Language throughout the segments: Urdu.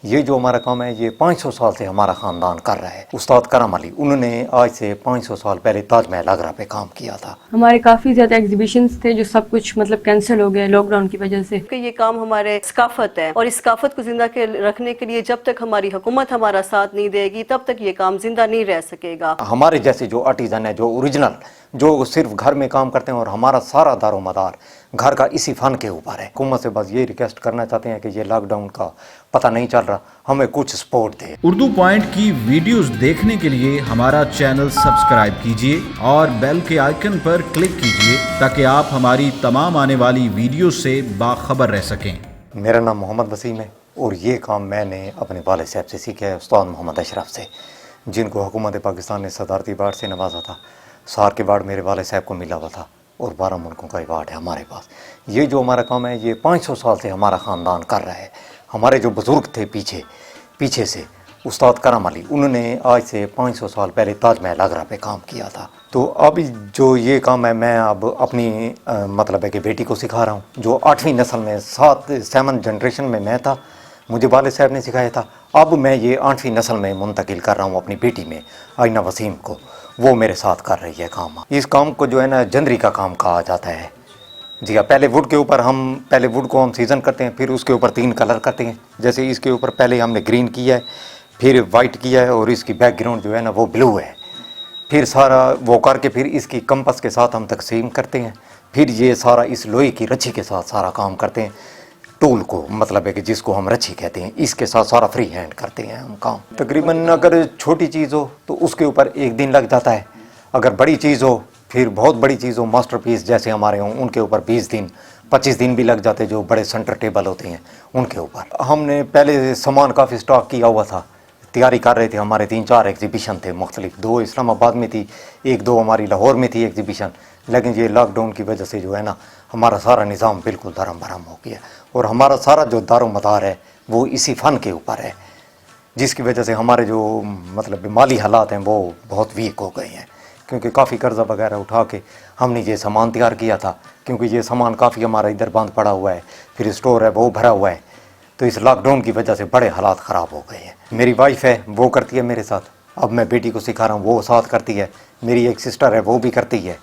یہ جو ہمارا کام ہے یہ 500 سال سے ہمارا خاندان کر رہا ہے۔ استاد کرم علی انہوں نے آج سے 500 سال پہلے تاج محل آگرہ پہ کام کیا تھا۔ ہمارے کافی زیادہ ایگزیبیشنز تھے جو سب کچھ کینسل ہو گئے لاک ڈاؤن کی وجہ سے۔ کہ یہ کام ہمارے ثقافت ہے اور اس ثقافت کو زندہ رکھنے کے لیے جب تک ہماری حکومت ہمارا ساتھ نہیں دے گی تب تک یہ کام زندہ نہیں رہ سکے گا۔ ہمارے جیسے جو آرٹیزن ہے، جو اوریجنل، جو صرف گھر میں کام کرتے ہیں اور ہمارا سارا دار و مدار گھر کا اسی فن کے اوپر ہے۔ حکومت سے بس یہ ریکویسٹ کرنا چاہتے ہیں کہ یہ لاک ڈاؤن کا پتہ نہیں چل رہا، ہمیں کچھ سپورٹ دے۔ اردو پوائنٹ کی ویڈیوز دیکھنے کے لیے ہمارا چینل سبسکرائب کیجیے اور بیل کے آئیکن پر کلک کیجیے تاکہ آپ ہماری تمام آنے والی ویڈیوز سے باخبر رہ سکیں۔ میرا نام محمد وسیم ہے اور یہ کام میں نے اپنے والد صاحب سے سیکھا ہے، استاد محمد اشرف سے، جن کو حکومت پاکستان نے صدارتی ایوارڈ سے نوازا تھا۔ سار کے ایوارڈ میرے والد صاحب کو ملا ہوا تھا اور 12 ملکوں کا ایوارڈ ہے ہمارے پاس۔ یہ جو ہمارا کام ہے یہ 500 سال سے ہمارا خاندان کر رہا ہے۔ ہمارے جو بزرگ تھے پیچھے سے استاد کرم علی انہوں نے آج سے 500 سال پہلے تاج محل آگرہ پہ کام کیا تھا۔ تو اب جو یہ کام ہے میں اب اپنی مطلب ہے کہ بیٹی کو سکھا رہا ہوں، جو 8ویں نسل میں 7 جنریشن میں تھا، مجھے والد صاحب نے سکھایا تھا۔ اب میں یہ 8ویں نسل میں منتقل کر رہا ہوں اپنی بیٹی میں آئینہ وسیم کو، وہ میرے ساتھ کر رہی ہے کام۔ اس کام کو جو ہے نا جندری کا کام کہا جاتا ہے۔ جی ہاں، پہلے ووڈ کے اوپر پہلے ووڈ کو ہم سیزن کرتے ہیں، پھر اس کے اوپر 3 کلر کرتے ہیں۔ جیسے اس کے اوپر پہلے ہم نے گرین کیا ہے، پھر وائٹ کیا ہے اور اس کی بیک گراؤنڈ جو ہے نا وہ بلو ہے۔ پھر سارا وہ کر کے پھر اس کی کمپس کے ساتھ ہم تقسیم کرتے ہیں۔ پھر یہ سارا اس لوہے کی رچی کے ساتھ سارا کام کرتے ہیں، ٹول کو مطلب ہے کہ جس کو ہم رچی کہتے ہیں، اس کے ساتھ سارا فری ہینڈ کرتے ہیں ہم کام۔ تقریباً اگر چھوٹی چیز ہو تو اس کے اوپر 1 دن لگ جاتا ہے، اگر بڑی چیز ہو پھر بہت بڑی چیز ہو، ماسٹر پیس جیسے ہمارے ہوں، ان کے اوپر 20 دن 25 دن بھی لگ جاتے، جو بڑے سینٹر ٹیبل ہوتے ہیں ان کے اوپر۔ ہم نے پہلے سامان کافی سٹاک کیا ہوا تھا، تیاری کر رہے تھے۔ ہمارے 3-4 ایگزیبیشن تھے مختلف، 2 اسلام آباد میں تھی، 1-2 ہماری لاہور میں تھی ایگزیبیشن، لیکن یہ لاک ڈاؤن کی وجہ سے جو ہے نا ہمارا سارا نظام بالکل دھرم بھرم ہو گیا اور ہمارا سارا جو دار و مدار ہے وہ اسی فن کے اوپر ہے، جس کی وجہ سے ہمارے جو مطلب مالی حالات ہیں وہ بہت ویک ہو گئے ہیں، کیونکہ کافی قرضہ وغیرہ اٹھا کے ہم نے یہ سامان تیار کیا تھا، کیونکہ یہ سامان کافی ہمارا ادھر بند پڑا ہوا ہے، پھر اسٹور ہے وہ بھرا ہوا ہے، تو اس لاک ڈاؤن کی وجہ سے بڑے حالات خراب ہو گئے ہیں۔ میری وائف ہے وہ کرتی ہے میرے ساتھ، اب میں بیٹی کو سکھا رہا ہوں، وہ ساتھ کرتی ہے، میری ایک سسٹر ہے وہ بھی کرتی ہے،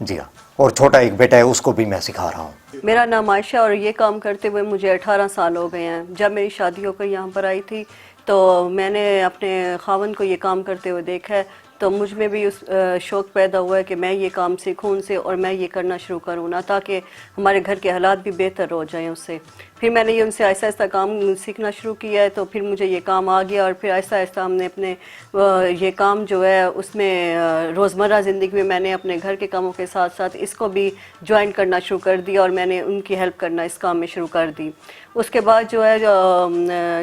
جی ہاں، اور چھوٹا ایک بیٹا ہے اس کو بھی میں سکھا رہا ہوں۔ میرا نام عائشہ اور یہ کام کرتے ہوئے مجھے 18 سال ہو گئے ہیں۔ جب میری شادی ہو کر یہاں پر آئی تھی تو میں نے اپنے خاوند کو یہ کام کرتے ہوئے دیکھا ہے، تو مجھ میں بھی اس شوق پیدا ہوا ہے کہ میں یہ کام سیکھوں ان سے اور میں یہ کرنا شروع کروں نا، تاکہ ہمارے گھر کے حالات بھی بہتر ہو جائیں اس سے۔ پھر میں نے یہ ان سے آہستہ آہستہ کام سیکھنا شروع کیا ہے، تو پھر مجھے یہ کام آ گیا اور پھر آہستہ آہستہ ہم نے اپنے یہ کام جو ہے اس میں روزمرہ زندگی میں نے اپنے گھر کے کاموں کے ساتھ ساتھ اس کو بھی جوائن کرنا شروع کر دیا اور میں نے ان کی ہیلپ کرنا اس کام میں شروع کر دی۔ اس کے بعد جو ہے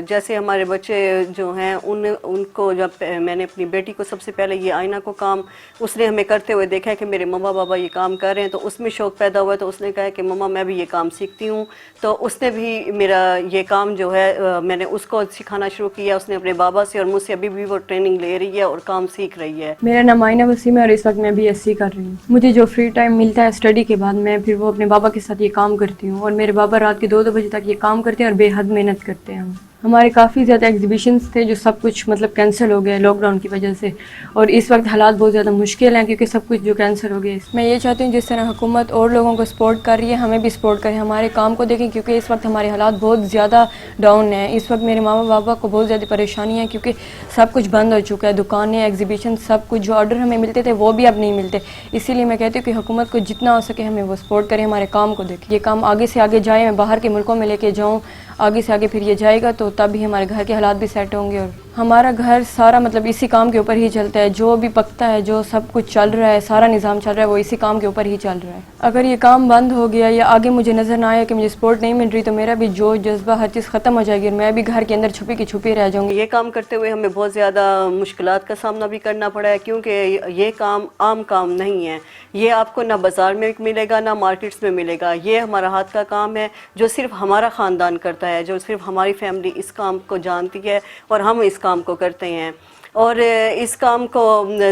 جیسے ہمارے بچے جو ہیں ان کو جب میں نے اپنی بیٹی کو سب سے پہلے یہ آئینہ کو کام اس نے ہمیں کرتے ہوئے دیکھا کہ میرے مما بابا یہ کام کر رہے ہیں، تو اس میں شوق پیدا ہوا، تو اس نے کہا کہ مما میں بھی یہ کام سیکھتی ہوں، تو اس نے بھی میرا یہ کام جو ہے میں نے اس کو سکھانا شروع کیا۔ اس نے اپنے بابا سے اور مجھ سے ابھی بھی وہ ٹریننگ لے رہی ہے اور کام سیکھ رہی ہے۔ میرا نام آئینہ وسیم ہے اور اس وقت میں BSc کر رہی ہوں۔ مجھے جو فری ٹائم ملتا ہے اسٹڈی کے بعد میں پھر وہ اپنے بابا کے ساتھ یہ کام کرتی ہوں، اور میرے بابا رات کے 2 بجے تک یہ کام کرتے ہیں اور بے حد محنت کرتے ہیں۔ ہمارے کافی زیادہ ایگزیبیشنز تھے جو سب کچھ کینسل ہو گئے لاک ڈاؤن کی وجہ سے، اور اس وقت حالات بہت زیادہ مشکل ہیں کیونکہ سب کچھ جو کینسل ہو گئے۔ میں یہ چاہتی ہوں جس طرح حکومت اور لوگوں کو سپورٹ کر رہی ہے ہمیں بھی سپورٹ کریں، ہمارے کام کو دیکھیں، کیونکہ اس وقت ہمارے حالات بہت زیادہ ڈاؤن ہیں۔ اس وقت میرے ماما بابا کو بہت زیادہ پریشانی ہے کیونکہ سب کچھ بند ہو چکا ہے، دکانیں، ایگزیبیشن، سب کچھ جو آرڈر ہمیں ملتے تھے وہ بھی اب نہیں ملتے۔ اسی لیے میں کہتی ہوں کہ حکومت کو جتنا ہو سکے ہمیں وہ سپورٹ کریں، ہمارے کام کو دیکھیں، یہ کام آگے سے آگے جائے، میں باہر کے ملکوں میں لے کے جاؤں، آگے سے آگے پھر یہ جائے گا تو تب ہی ہمارے گھر کے حالات بھی سیٹ ہوں گے، اور ہمارا گھر سارا اسی کام کے اوپر ہی چلتا ہے، جو بھی پکتا ہے، جو سب کچھ چل رہا ہے، سارا نظام چل رہا ہے وہ اسی کام کے اوپر ہی چل رہا ہے۔ اگر یہ کام بند ہو گیا یا آگے مجھے نظر نہ آیا کہ مجھے سپورٹ نہیں مل رہی تو میرا بھی جوش جذبہ ہر چیز ختم ہو جائے گی اور میں بھی گھر کے اندر چھپی کی چھپی رہ جاؤں گی۔ یہ کام کرتے ہوئے ہمیں بہت زیادہ مشکلات کا سامنا بھی کرنا پڑا ہے، کیونکہ یہ کام عام کام نہیں ہے، یہ آپ کو نہ بازار میں ملے گا نہ مارکیٹس میں ملے گا، یہ ہمارا ہاتھ کا کام ہے جو صرف ہمارا خاندان کرتا ہے، جو صرف ہماری فیملی اس کام کو جانتی ہے اور ہم اس کام کو کرتے ہیں۔ اور اس کام کو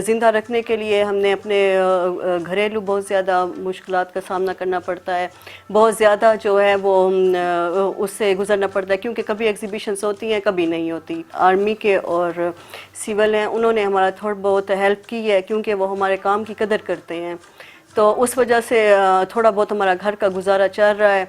زندہ رکھنے کے لیے ہم نے اپنے گھریلو بہت زیادہ مشکلات کا سامنا کرنا پڑتا ہے، بہت زیادہ جو ہے وہ اس سے گزرنا پڑتا ہے، کیونکہ کبھی ایگزیبیشنز ہوتی ہیں کبھی نہیں ہوتی۔ آرمی کے اور سول ہیں، انہوں نے ہمارا تھوڑا بہت ہیلپ کی ہے، کیونکہ وہ ہمارے کام کی قدر کرتے ہیں، تو اس وجہ سے تھوڑا بہت ہمارا گھر کا گزارا چل رہا ہے۔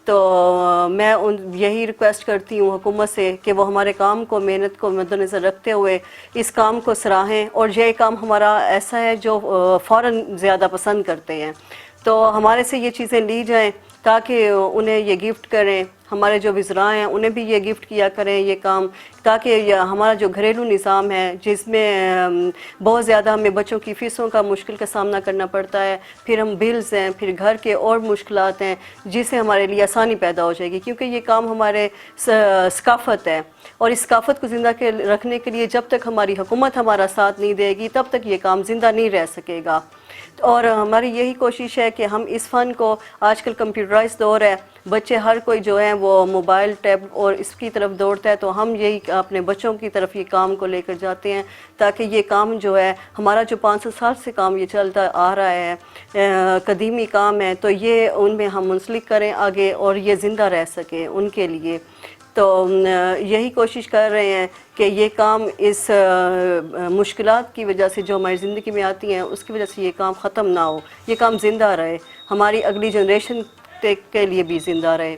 تو میں یہی ریکویسٹ کرتی ہوں حکومت سے کہ وہ ہمارے کام کو، محنت کو مد نظر رکھتے ہوئے اس کام کو سراہیں، اور یہ کام ہمارا ایسا ہے جو فوراً زیادہ پسند کرتے ہیں، تو ہمارے سے یہ چیزیں لی جائیں تاکہ انہیں یہ گفٹ کریں، ہمارے جو وزراء ہیں انہیں بھی یہ گفٹ کیا کریں یہ کام، تاکہ ہمارا جو گھریلو نظام ہے جس میں بہت زیادہ ہمیں بچوں کی فیسوں کا مشکل کا سامنا کرنا پڑتا ہے، پھر ہم بلز ہیں، پھر گھر کے اور مشکلات ہیں، جس سے ہمارے لیے آسانی پیدا ہو جائے گی، کیونکہ یہ کام ہمارے ثقافت ہے، اور اس ثقافت کو زندہ رکھنے کے لیے جب تک ہماری حکومت ہمارا ساتھ نہیں دے گی تب تک یہ کام زندہ نہیں رہ سکے گا۔ اور ہماری یہی کوشش ہے کہ ہم اس فن کو، آج کل کمپیوٹرائز دور ہے، بچے ہر کوئی جو ہے وہ موبائل ٹیب اور اس کی طرف دوڑتا ہے، تو ہم یہی اپنے بچوں کی طرف یہ کام کو لے کر جاتے ہیں، تاکہ یہ کام جو ہے ہمارا جو 500 سال سے کام یہ چلتا آ رہا ہے، قدیمی کام ہے، تو یہ ان میں ہم منسلک کریں آگے، اور یہ زندہ رہ سکے ان کے لیے۔ تو یہی کوشش کر رہے ہیں کہ یہ کام اس مشکلات کی وجہ سے جو ہماری زندگی میں آتی ہیں اس کی وجہ سے یہ کام ختم نہ ہو، یہ کام زندہ رہے، ہماری اگلی جنریشن کے لیے بھی زندہ رہے۔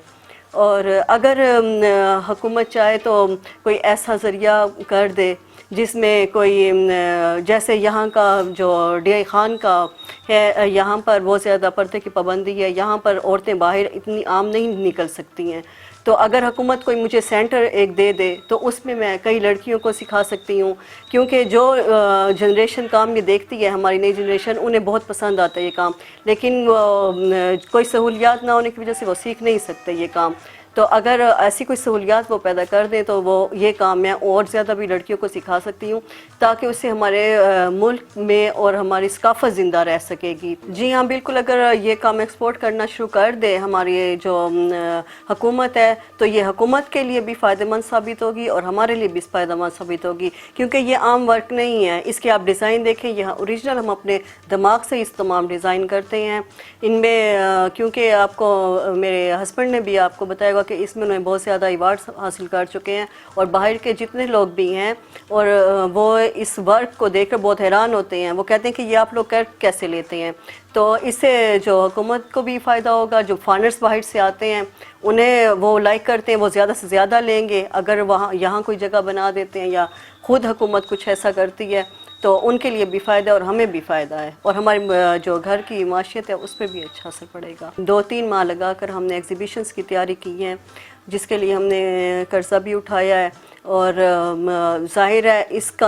اور اگر حکومت چاہے تو کوئی ایسا ذریعہ کر دے جس میں کوئی، جیسے یہاں کا جو ڈی آئی خان کا ہے، یہاں پر بہت زیادہ پردے کی پابندی ہے، یہاں پر عورتیں باہر اتنی عام نہیں نکل سکتی ہیں، تو اگر حکومت کوئی مجھے سینٹر ایک دے دے تو اس میں کئی لڑکیوں کو سکھا سکتی ہوں، کیونکہ جو جنریشن کام یہ دیکھتی ہے، ہماری نئی جنریشن، انہیں بہت پسند آتا ہے یہ کام، لیکن کوئی سہولیات نہ ہونے کی وجہ سے وہ سیکھ نہیں سکتے یہ کام، تو اگر ایسی کوئی سہولیات وہ پیدا کر دیں تو وہ یہ کام میں اور زیادہ بھی لڑکیوں کو سکھا سکتی ہوں، تاکہ اس سے ہمارے ملک میں اور ہماری ثقافت زندہ رہ سکے گی۔ جی ہاں بالکل، اگر یہ کام ایکسپورٹ کرنا شروع کر دے ہماری جو حکومت ہے تو یہ حکومت کے لیے بھی فائدہ مند ثابت ہوگی اور ہمارے لیے بھی فائدہ مند ثابت ہوگی، کیونکہ یہ عام ورک نہیں ہے، اس کے آپ ڈیزائن دیکھیں، یہ اوریجنل ہم اپنے دماغ سے اس تمام ڈیزائن کرتے ہیں، ان میں کیونکہ آپ کو میرے ہسبینڈ نے بھی آپ کو بتایا کہ اس میں انہوں نے بہت زیادہ ایوارڈز حاصل کر چکے ہیں، اور باہر کے جتنے لوگ بھی ہیں اور وہ اس ورک کو دیکھ کر بہت حیران ہوتے ہیں، وہ کہتے ہیں کہ یہ آپ لوگ کیسے لیتے ہیں، تو اس سے جو حکومت کو بھی فائدہ ہوگا، جو فارنرز باہر سے آتے ہیں انہیں وہ لائک کرتے ہیں، وہ زیادہ سے زیادہ لیں گے، اگر وہاں یہاں کوئی جگہ بنا دیتے ہیں یا خود حکومت کچھ ایسا کرتی ہے تو ان کے لیے بھی فائدہ ہے اور ہمیں بھی فائدہ ہے، اور ہماری جو گھر کی معیشت ہے اس پہ بھی اچھا اثر پڑے گا۔ 2-3 ماہ لگا کر ہم نے ایگزیبیشنز کی تیاری کی ہے، جس کے لیے ہم نے قرضہ بھی اٹھایا ہے، اور ظاہر ہے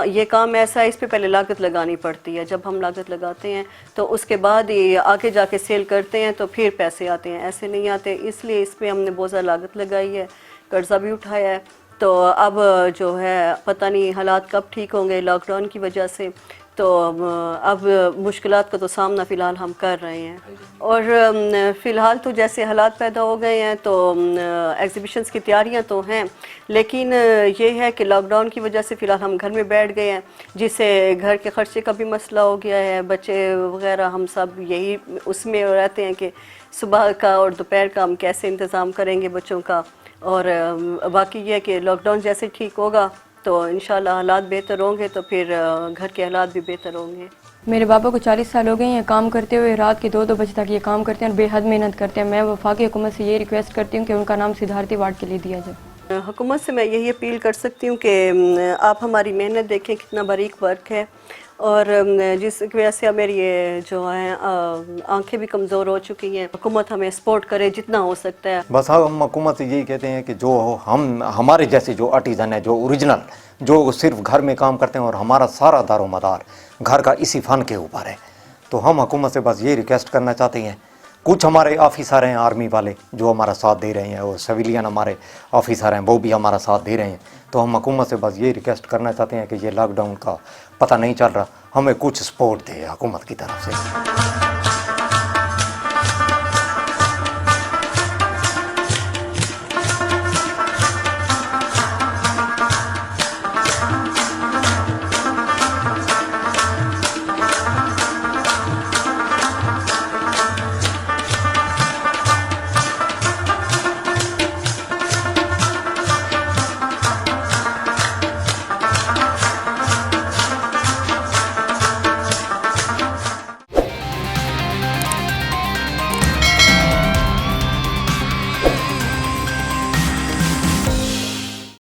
یہ کام ایسا ہے، اس پہ پہلے لاگت لگانی پڑتی ہے، جب ہم لاگت لگاتے ہیں تو اس کے بعد ہی آگے جا کے سیل کرتے ہیں تو پھر پیسے آتے ہیں، ایسے نہیں آتے، اس لیے اس پہ ہم نے بہت زیادہ لاگت لگائی ہے، قرضہ بھی اٹھایا ہے، تو اب جو ہے پتہ نہیں حالات کب ٹھیک ہوں گے لاک ڈاؤن کی وجہ سے، تو اب مشکلات کا تو سامنا فی الحال ہم کر رہے ہیں، اور فی الحال تو جیسے حالات پیدا ہو گئے ہیں تو ایگزیبیشنز کی تیاریاں تو ہیں، لیکن یہ ہے کہ لاک ڈاؤن کی وجہ سے فی الحال ہم گھر میں بیٹھ گئے ہیں، جس سے گھر کے خرچے کا بھی مسئلہ ہو گیا ہے، بچے وغیرہ ہم سب یہی اس میں رہتے ہیں کہ صبح کا اور دوپہر کا ہم کیسے انتظام کریں گے بچوں کا، اور باقی یہ ہے کہ لاک ڈاؤن جیسے ٹھیک ہوگا تو انشاءاللہ حالات بہتر ہوں گے تو پھر گھر کے حالات بھی بہتر ہوں گے۔ میرے بابا کو 40 سال ہو گئے ہیں کام کرتے ہوئے، رات کے 2 بجے تک یہ کام کرتے ہیں اور بے حد محنت کرتے ہیں۔ میں وفاقی حکومت سے یہ ریکویسٹ کرتی ہوں کہ ان کا نام سدھارتی وارڈ کے لیے دیا جائے۔ حکومت سے میں یہی اپیل کر سکتی ہوں کہ آپ ہماری محنت دیکھیں، کتنا باریک ورک ہے، اور جس کی وجہ سے میری جو ہیں آنکھیں بھی کمزور ہو چکی ہیں، حکومت ہمیں سپورٹ کرے جتنا ہو سکتا ہے۔ بس ہم حکومت سے یہی کہتے ہیں کہ جو ہمارے جیسے جو آرٹیزن ہے، جو اوریجنل، جو صرف گھر میں کام کرتے ہیں اور ہمارا سارا دار و مدار گھر کا اسی فن کے اوپر ہے، تو ہم حکومت سے بس یہ ریکویسٹ کرنا چاہتے ہیں۔ کچھ ہمارے آفیسر ہیں آرمی والے جو ہمارا ساتھ دے رہے ہیں، اور سویلین ہمارے آفیسر ہیں وہ بھی ہمارا ساتھ دے رہے ہیں، تو ہم حکومت سے بس یہ ریکویسٹ کرنا چاہتے ہیں کہ یہ لاک ڈاؤن کا پتہ نہیں چل رہا، ہمیں کچھ سپورٹ دے حکومت کی طرف سے۔